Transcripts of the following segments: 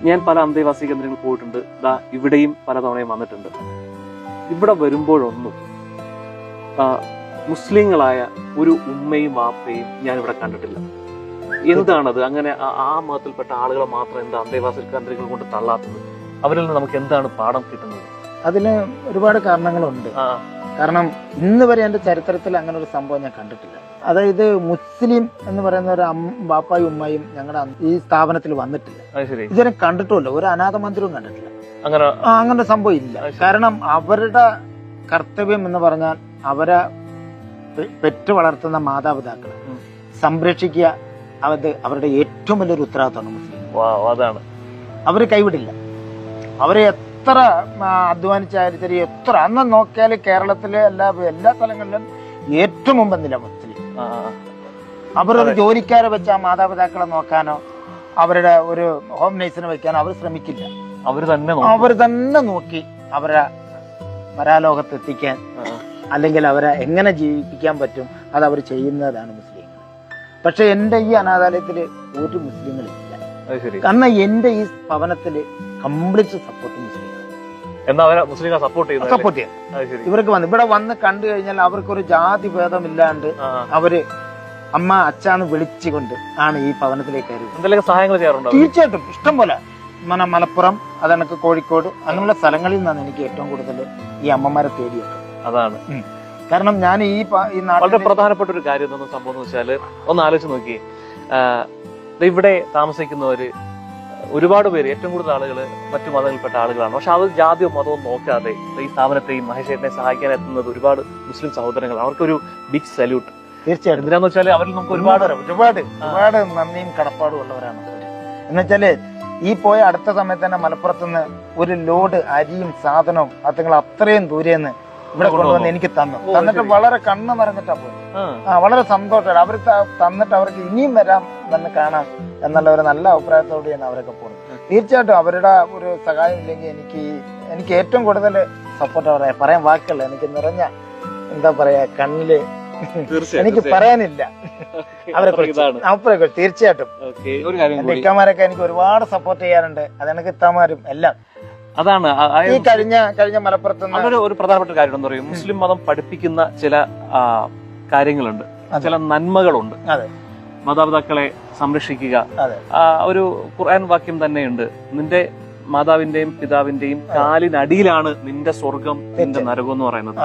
ഞാൻ പല അന്തേവാസി കേന്ദ്രങ്ങളിൽ പോയിട്ടുണ്ട്, ഇവിടെയും പലതവണയും വന്നിട്ടുണ്ട്. ഇവിടെ വരുമ്പോഴൊന്നും മുസ്ലിങ്ങളായ ഒരു ഉമ്മയും വാപ്പയും ഞാൻ ഇവിടെ കണ്ടിട്ടില്ല. എന്താണത്? അങ്ങനെ ആ മതത്തിൽപ്പെട്ട ആളുകളെ മാത്രം എന്താ അന്തേവാസി കേന്ദ്രങ്ങൾ കൊണ്ട് തള്ളാത്തത്? അവരിൽ നിന്ന് നമുക്ക് എന്താണ് പാഠം കിട്ടുന്നത്? അതിന് ഒരുപാട് കാരണങ്ങളുണ്ട്. കാരണം ഇന്ന് വരെ എന്റെ ചരിത്രത്തിൽ അങ്ങനെ ഒരു സംഭവം ഞാൻ കണ്ടിട്ടില്ല. അതായത് മുസ്ലിം എന്ന് പറയുന്ന ഒരു ബാപ്പായും ഉമ്മയും ഞങ്ങളുടെ ഈ സ്ഥാപനത്തിൽ വന്നിട്ടില്ല. ഇതുവരെ കണ്ടിട്ടുമില്ല. ഒരു അനാഥ മന്ദിരവും കണ്ടിട്ടില്ല. അങ്ങനെ സംഭവം ഇല്ല. കാരണം അവരുടെ കർത്തവ്യം എന്ന് പറഞ്ഞാൽ അവരെ പെറ്റു വളർത്തുന്ന മാതാപിതാക്കളെ സംരക്ഷിക്കുക, അവരുടെ ഏറ്റവും വലിയൊരു ഉത്തരവാദിത്തമാണ് മുസ്ലിം. അതാണ്. അവര് കൈവിടില്ല. അവരെ എത്ര അധ്വാനിച്ചാലും ശരി, എത്ര അന്ന് നോക്കിയാൽ കേരളത്തിലെ എല്ലാ സ്ഥലങ്ങളിലും ഏറ്റവും മുമ്പെന്നില്ല മുസ്ലിം. അവരൊരു ജോലിക്കാരെ വെച്ച് ആ മാതാപിതാക്കളെ നോക്കാനോ അവരുടെ ഒരു ഹോം നേഴ്സിനെ വെക്കാനോ അവർ ശ്രമിക്കില്ല. അവർ തന്നെ നോക്കി അവരെ പരാലോകത്ത് എത്തിക്കാൻ, അല്ലെങ്കിൽ അവരെ എങ്ങനെ ജീവിപ്പിക്കാൻ പറ്റും, അത് അവർ ചെയ്യുന്നതാണ് മുസ്ലിങ്ങൾ. പക്ഷെ എന്റെ ഈ അനാഥാലയത്തില് ഒരു മുസ്ലിങ്ങളില്ല. കാരണം എന്റെ ഈ ഭവനത്തില് കംപ്ലീറ്റ് സപ്പോർട്ട് മുസ്ലിങ്ങൾ. സപ്പോർട്ട് ചെയ്യാം. ഇവർക്ക് ഇവിടെ വന്ന് കണ്ടു കഴിഞ്ഞാൽ അവർക്കൊരു ജാതി ഭേദമില്ലാണ്ട് അവര് അമ്മ അച്ഛന്ന് വിളിച്ചുകൊണ്ട് ആണ് ഈ ഭവനത്തിലേക്ക് കയറി. തീർച്ചയായിട്ടും ഇഷ്ടം പോലെ മലപ്പുറം, അതെനക്ക് കോഴിക്കോട്, അങ്ങനെയുള്ള സ്ഥലങ്ങളിൽ നിന്നാണ് എനിക്ക് ഏറ്റവും കൂടുതൽ ഈ അമ്മമാരെ തേടിയത്. അതാണ് കാരണം ഞാൻ ഈ വളരെ പ്രധാനപ്പെട്ട ഒരു കാര്യം എന്താണെന്ന് സംഭവം എന്ന് വെച്ചാല്, ഒന്ന് ആലോചിച്ച് നോക്കിയേ, ഇവിടെ താമസിക്കുന്നവര് ഒരുപാട് പേര്, ഏറ്റവും കൂടുതൽ ആളുകൾ മറ്റു മതങ്ങളിൽപ്പെട്ട ആളുകളാണ്. പക്ഷെ അത് ജാതിയോ മതവും നോക്കാതെ ഈ സ്ഥാപനത്തെയും മഹേഷേട്ടനെ സഹായിക്കാൻ എത്തുന്നത് ഒരുപാട് മുസ്ലിം സഹോദരങ്ങൾ. അവർക്കൊരു ബിഗ് സല്യൂട്ട്. തീർച്ചയായിട്ടും. എന്തിനാന്ന് വെച്ചാൽ അവരിൽ നമുക്ക് ഒരുപാട് നന്ദിയും കടപ്പാടും ഉള്ളവരാണ്. എന്നുവെച്ചാല് ഈ പോയ അടുത്ത സമയത്ത് തന്നെ മലപ്പുറത്തുനിന്ന് ഒരു ലോഡ് അരിയും സാധനവും അതുങ്ങൾ അത്രയും ദൂരെന്ന് ഇവിടെ കൊണ്ടുവന്ന് എനിക്ക് തന്നിട്ട് വളരെ കണ്ണ് നിറഞ്ഞിട്ടാ പോയി. വളരെ സന്തോഷമാണ്. അവർ തന്നിട്ട് അവർക്ക് ഇനിയും വരാം വന്ന് കാണാം എന്നുള്ള ഒരു നല്ല അഭിപ്രായത്തോടെയാണ് അവരൊക്കെ പോകുന്നത്. തീർച്ചയായിട്ടും അവരുടെ ഒരു സഹായം ഇല്ലെങ്കിൽ എനിക്ക് ഏറ്റവും കൂടുതൽ സപ്പോർട്ട് പറയാൻ വാക്കുകൾ എനിക്ക് നിറഞ്ഞ എന്താ പറയാ കണ്ണില് എനിക്ക് പറയാനില്ല അവരെ കുറിച്ച്. തീർച്ചയായിട്ടും എന്റെ ഇക്കാമാരൊക്കെ എനിക്ക് ഒരുപാട് സപ്പോർട്ട് ചെയ്യാറുണ്ട്. അതെനിക്ക് ഇത്താമാരും എല്ലാം. അതാണ് ഈ കഴിഞ്ഞ മലപ്പുറത്ത് ഒരു പ്രധാനപ്പെട്ട കാര്യം എന്താ പറയുക, മുസ്ലിം മതം പഠിപ്പിക്കുന്ന ചില കാര്യങ്ങളുണ്ട്, ചില നന്മകളുണ്ട്. മാതാപിതാക്കളെ സംരക്ഷിക്കുക. ഒരു ഖുർആൻ വാക്യം തന്നെയുണ്ട്, നിന്റെ മാതാവിന്റെയും പിതാവിന്റെയും കാലിനടിയിലാണ് നിന്റെ സ്വർഗം നിന്റെ നരകം എന്ന് പറയുന്നത്.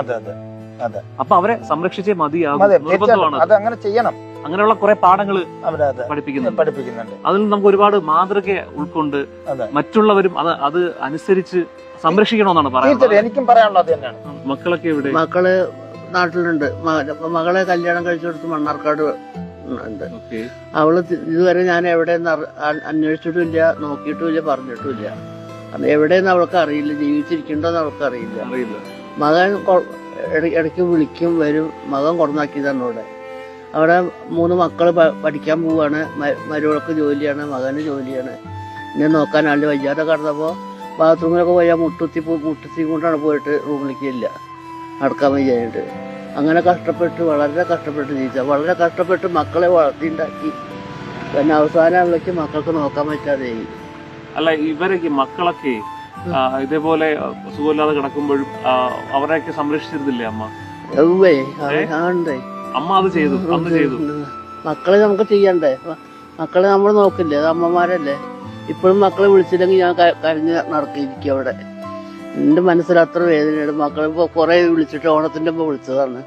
അപ്പൊ അവരെ സംരക്ഷിച്ചേ മതിയാകും. അത് അങ്ങനെ ചെയ്യണം. അങ്ങനെയുള്ള കുറെ പാഠങ്ങൾ പഠിപ്പിക്കുന്നുണ്ട്. അതിൽ നമുക്ക് ഒരുപാട് മാതൃക ഉൾക്കൊണ്ട് മറ്റുള്ളവരും അത് അനുസരിച്ച് സംരക്ഷിക്കണമെന്നാണ് പറയുന്നത്. എനിക്കും പറയാനുള്ളത് തന്നെയാണ്. മക്കളൊക്കെ ഇവിടെ? മക്കള് നാട്ടിലുണ്ട്. മകളെ കല്യാണം കഴിച്ചു കൊടുത്ത് മണ്ണാർക്കാട് ഉണ്ട്. അവള് ഇതുവരെ ഞാൻ എവിടെയെന്ന് അന്വേഷിച്ചിട്ടുമില്ല, നോക്കിയിട്ടുമില്ല, പറഞ്ഞിട്ടുമില്ല. എവിടെയെന്ന് അവൾക്ക് അറിയില്ല, ജീവിച്ചിരിക്കണ്ടോന്ന് അവൾക്ക് അറിയില്ല. മകൻ ഇടയ്ക്ക് വിളിക്കും, വരും. മകൻ കൊണ്ടാക്കിയതാണ് അവിടെ 3 മക്കള് പഠിക്കാൻ പോവാണ്. മരുമകൾക്ക് ജോലിയാണ്, മകന് ജോലിയാണ്. എന്നെ നോക്കാൻ ആളുടെ വയ്യാതെ കടന്നപ്പോ ബാത്റൂമിലൊക്കെ പോയാൽ മുട്ടുത്തി കൊണ്ടാണ് പോയിട്ട് റൂമിലേക്ക് ഇല്ല, നടക്കാൻ വയ്യായിട്ട്. അങ്ങനെ വളരെ കഷ്ടപ്പെട്ട് ജീവിച്ച, വളരെ കഷ്ടപ്പെട്ട് മക്കളെ വളർത്തിണ്ടാക്കി. പിന്നെ അവസാനം അവളേക്ക് മക്കൾക്ക് നോക്കാൻ പറ്റാതെ. അല്ല, ഇവരൊക്കെ മക്കളൊക്കെ ഇതേപോലെ സുഖമില്ലാതെ കിടക്കുമ്പോഴും അവരെയൊക്കെ സംരക്ഷിച്ചിരുന്നില്ലേ അമ്മ? അമ്മ അത് ചെയ്തു. മക്കളെ നമുക്ക് ചെയ്യണ്ടേ? മക്കളെ നമ്മൾ നോക്കില്ലേ? അത് അമ്മമാരല്ലേ. ഇപ്പോഴും മക്കളെ വിളിച്ചില്ലെങ്കിൽ ഞാൻ കരഞ്ഞ് നടക്കിയിരിക്കും അവിടെ. എന്റെ മനസ്സിൽ അത്ര വേദനയാണ്. മക്കളെ ഇപ്പൊ കൊറേ വിളിച്ചിട്ട് ഓണത്തിന്റെ മുമ്പ് വിളിച്ചതാണ്.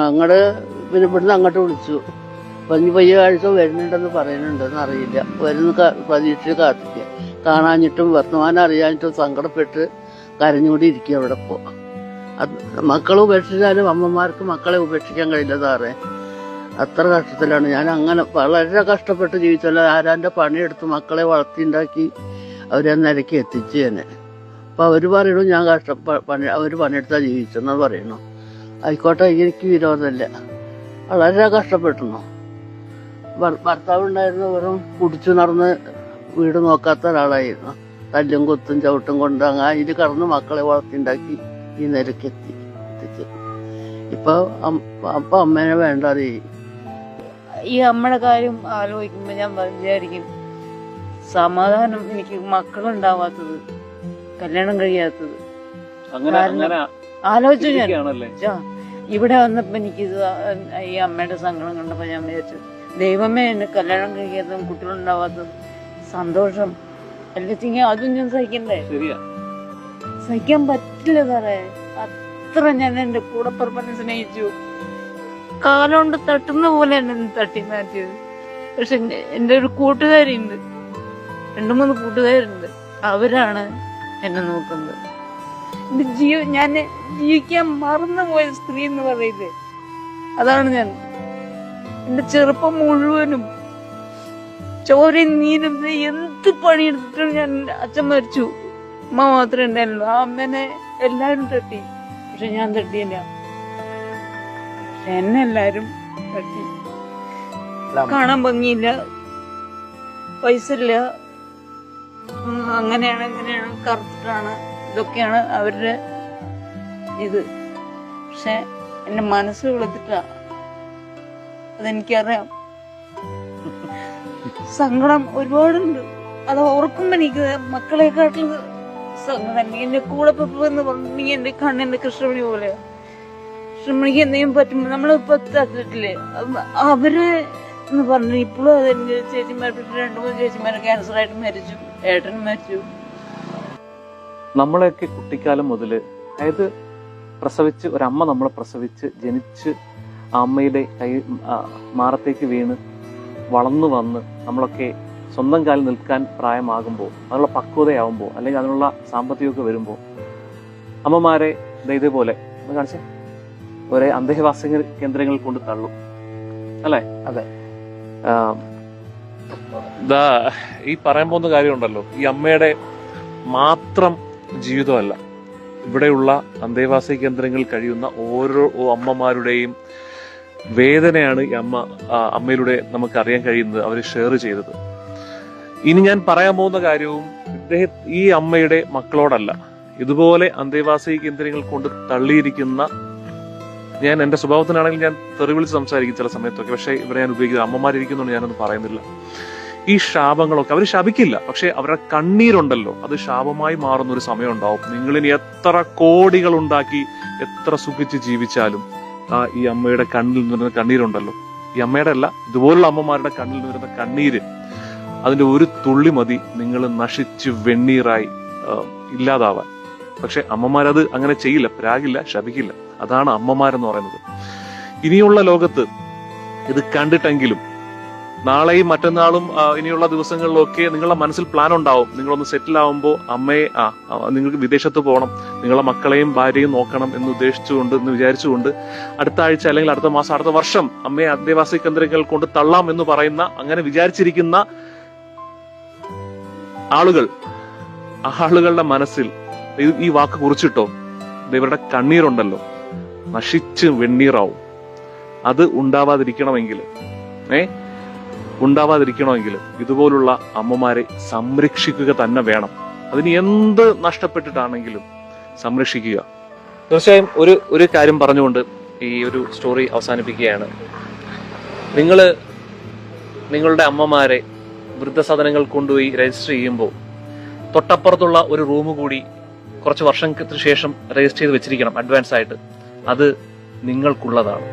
അങ്ങോട്ട് പിന്നെ ഇവിടുന്ന് അങ്ങോട്ട് വിളിച്ചു. പയ്യ ആഴ്ച വരുന്നുണ്ടെന്ന് പറയുന്നുണ്ടെന്ന് അറിയില്ല. വരുന്ന പ്രതീക്ഷിച്ച് കാത്തിക്കുക. കാണാഞ്ഞിട്ടും വർത്തമാനം അറിയാഞ്ഞിട്ടും സങ്കടപ്പെട്ട് കരഞ്ഞുകൂടി ഇരിക്കുക അവിടെ. ഇപ്പോ മക്കളെ ഉപേക്ഷിച്ചാലും അമ്മമാർക്ക് മക്കളെ ഉപേക്ഷിക്കാൻ കഴിയില്ല സാറേ. അത്ര കഷ്ടത്തിലാണ് ഞാൻ. അങ്ങനെ വളരെ കഷ്ടപ്പെട്ട് ജീവിച്ചല്ല. ആരാന്റെ പണിയെടുത്ത് മക്കളെ വളർത്തിണ്ടാക്കി അവരെ നിലയ്ക്ക് എത്തിച്ചു തന്നെ. അപ്പൊ അവര് പറയണു ഞാൻ അവര് പണിയെടുത്താ ജീവിച്ചെന്നാ പറയണു. ആയിക്കോട്ടെ, എനിക്ക് വിരോധമില്ല. വളരെ കഷ്ടപ്പെട്ടിരുന്നു. ഭർത്താവ് ഉണ്ടായിരുന്ന വെറും കുടിച്ചു നടന്ന് വീട് നോക്കാത്ത ഒരാളായിരുന്നു. തല്ലും കൊത്തും ചവിട്ടും കൊണ്ട് അങ്ങനെ അതിൽ കടന്ന് മക്കളെ വളർത്തിണ്ടാക്കി ഈ നിലയ്ക്ക് എത്തിച്ചു. ഇപ്പൊ അമ്മേനെ വേണ്ട അറിയും. ഈ അമ്മയുടെ കാര്യം ആലോചിക്കുമ്പോ ഞാൻ വിചാരിക്കും, സമാധാനം. എനിക്ക് മക്കളുണ്ടാവാത്തത്, കല്യാണം കഴിയാത്തത് ആലോചിച്ചു ഞാൻ. ഇവിടെ വന്നപ്പോ എനിക്ക് ഈ അമ്മയുടെ സങ്കടം കണ്ടപ്പോ ഞാൻ വിചാരിച്ചു, ദൈവമേ എന്നെ കല്യാണം കഴിക്കാത്തതും കുട്ടികളുണ്ടാവാത്തതും സന്തോഷം എല്ലാത്തിനും അതും ഞാൻ സഹിക്കണ്ടേ? സഹിക്കാൻ പറ്റില്ല സാറേ. അത്ര ഞാൻ എന്റെ കൂടപ്പുറപ്പിനെ സ്നേഹിച്ചു. കാലുകൊണ്ട് തട്ടുന്ന പോലെ എന്നെ തട്ടി മാറ്റിയത്. പക്ഷെ എന്റെ ഒരു കൂട്ടുകാരിയുണ്ട്, 2-3 കൂട്ടുകാരുണ്ട്, അവരാണ് എന്നെ നോക്കുന്നത്. ഞാൻ ജീവിക്കാൻ മറന്നുപോയ സ്ത്രീ എന്ന് പറയുന്നത് അതാണ് ഞാൻ. എന്റെ ചെറുപ്പം മുഴുവനും ചോരയും നീരും എന്ത് പണിയെടുത്തിട്ടും ഞാൻ, അച്ഛൻ മരിച്ചു, അമ്മ മാത്രമേ ഉണ്ടായിരുന്നുള്ളൂ. ആ അമ്മേനെ എല്ലാരും തട്ടി, പക്ഷെ ഞാൻ തട്ടിയില്ല. പക്ഷെ എന്നെ എല്ലാരും തട്ടി. കാണാൻ ഭംഗിയില്ല, പൈസ ഇല്ല, അങ്ങനെയാണ് ഇങ്ങനെയാണ്, കറുത്തിട്ടാണ്, ഇതൊക്കെയാണ് അവരുടെ ഇത്. പക്ഷെ എന്റെ മനസ്സ് വെളുത്തിട്ടാ, അതെനിക്കറിയാം. സങ്കടം ഒരുപാടുണ്ട്. അത് ഓർക്കുമ്പോ എനിക്ക് മക്കളെക്കാട്ടിൽ സങ്കടം. എന്റെ കൂടെ എന്ന് പറഞ്ഞിട്ടുണ്ടെങ്കിൽ എന്റെ കണ്ണിന്റെ കൃഷ്ണമണി പോലെയാ. കൃഷ്ണമണിക്ക് എന്തെങ്കിലും പറ്റുമ്പോ നമ്മളിപ്പോ തട്ടിട്ടില്ലേ, അവരെ എന്ന് പറഞ്ഞു. ഇപ്പോഴും അതെന്റെ ചേച്ചിമാർ, 2-3 ചേച്ചിമാരെ ക്യാൻസറായിട്ട് മരിച്ചു, ഏട്ടൻ മരിച്ചു. നമ്മളെയൊക്കെ കുട്ടിക്കാലം മുതല്, അതായത് പ്രസവിച്ച് ഒരമ്മ നമ്മളെ പ്രസവിച്ച് ജനിച്ച് ആ അമ്മയുടെ മാറത്തേക്ക് വീണ് വളർന്നു വന്ന് നമ്മളൊക്കെ സ്വന്തം കാലിൽ നിൽക്കാൻ പ്രായമാകുമ്പോൾ, അതിനുള്ള പക്വതയാവുമ്പോൾ, അല്ലെങ്കിൽ അതിനുള്ള സാമ്പത്തികമൊക്കെ വരുമ്പോൾ അമ്മമാരെ ഇതേപോലെ കാണിച്ചേ ഒരേ അന്തേവാസ കേന്ദ്രങ്ങളിൽ കൊണ്ട് തള്ളും, അല്ലേ? അതെ. ഈ പറയാൻ പോകുന്ന കാര്യമുണ്ടല്ലോ, ഈ അമ്മയുടെ മാത്രം ജീവിതമല്ല, ഇവിടെയുള്ള അന്തേവാസി കേന്ദ്രങ്ങളിൽ കഴിയുന്ന ഓരോ അമ്മമാരുടെയും വേദനയാണ് ഈ അമ്മയിലൂടെ നമുക്ക് അറിയാൻ കഴിയുന്നത്, അവർ ഷെയർ ചെയ്തത്. ഇനി ഞാൻ പറയാൻ പോകുന്ന കാര്യവും ഈ അമ്മയുടെ മക്കളോടല്ല, ഇതുപോലെ അന്തേവാസി കേന്ദ്രങ്ങൾ കൊണ്ട് തള്ളിയിരിക്കുന്ന, ഞാൻ എന്റെ സ്വഭാവത്തിനാണെങ്കിൽ ഞാൻ തെറിവിളിച്ച് സംസാരിക്കും ചില സമയത്തൊക്കെ, പക്ഷെ ഇവിടെ ഞാൻ ഉപയോഗിക്കുന്നത് അമ്മമാരിയ്ക്കുന്നുണ്ട്, ഞാനൊന്നും പറയുന്നില്ല. ഈ ശാപങ്ങളൊക്കെ അവർ ശപിക്കില്ല, പക്ഷെ അവരുടെ കണ്ണീരുണ്ടല്ലോ, അത് ശാപമായി മാറുന്ന ഒരു സമയം ഉണ്ടാവും. നിങ്ങളിനി എത്ര കോടികൾ ഉണ്ടാക്കി എത്ര സുഖിച്ച് ജീവിച്ചാലും ഈ അമ്മയുടെ കണ്ണിൽ നിന്നിരുന്ന കണ്ണീരുണ്ടല്ലോ, ഈ അമ്മയുടെ അല്ല, ഇതുപോലുള്ള അമ്മമാരുടെ കണ്ണിൽ നിന്നിരുന്ന കണ്ണീര്, അതിന്റെ ഒരു തുള്ളി മതി നിങ്ങൾ നശിച്ച് വെണ്ണീറായി ഇല്ലാതാവാൻ. പക്ഷെ അമ്മമാരത് അങ്ങനെ ചെയ്യില്ല, പ്രാഗില്ല, ശപിക്കില്ല. അതാണ് അമ്മമാരെന്ന് പറയുന്നത്. ഇനിയുള്ള ലോകത്ത് ഇത് കണ്ടിട്ടെങ്കിലും നാളെയും മറ്റന്നാളും ഇനിയുള്ള ദിവസങ്ങളിലൊക്കെ നിങ്ങളുടെ മനസ്സിൽ പ്ലാൻ ഉണ്ടാവും. നിങ്ങളൊന്ന് സെറ്റിൽ ആവുമ്പോൾ അമ്മയെ നിങ്ങൾക്ക് വിദേശത്ത് പോകണം, നിങ്ങളെ മക്കളെയും ഭാര്യയും നോക്കണം എന്ന് വിചാരിച്ചുകൊണ്ട് അടുത്ത ആഴ്ച അല്ലെങ്കിൽ അടുത്ത മാസം അടുത്ത വർഷം അമ്മയെ അന്തേവാസി കേന്ദ്രങ്ങൾ കൊണ്ട് തള്ളാം എന്ന് പറയുന്ന, അങ്ങനെ വിചാരിച്ചിരിക്കുന്ന ആളുകളുടെ മനസ്സിൽ ഈ വാക്ക് കുറിച്ചിട്ടോ, ഇവരുടെ കണ്ണീരുണ്ടല്ലോ നശിച്ച് വെണ്ണീറാവും. അത് ഉണ്ടാവാതിരിക്കണമെങ്കിൽ ഇതുപോലുള്ള അമ്മമാരെ സംരക്ഷിക്കുക തന്നെ വേണം. അതിന് എന്ത് നഷ്ടപ്പെട്ടിട്ടാണെങ്കിലും സംരക്ഷിക്കുക. തീർച്ചയായും ഒരു കാര്യം പറഞ്ഞുകൊണ്ട് ഈ ഒരു സ്റ്റോറി അവസാനിപ്പിക്കുകയാണ്. നിങ്ങളുടെ അമ്മമാരെ വൃദ്ധസദനങ്ങൾ കൊണ്ടുപോയി രജിസ്റ്റർ ചെയ്യുമ്പോൾ തൊട്ടപ്പുറത്തുള്ള ഒരു റൂം കൂടി കുറച്ച് വർഷങ്ങൾക്ക് ശേഷം രജിസ്റ്റർ ചെയ്ത് വെച്ചിരിക്കണം അഡ്വാൻസ് ആയിട്ട്. അത് നിങ്ങൾക്കുള്ളതാണ്.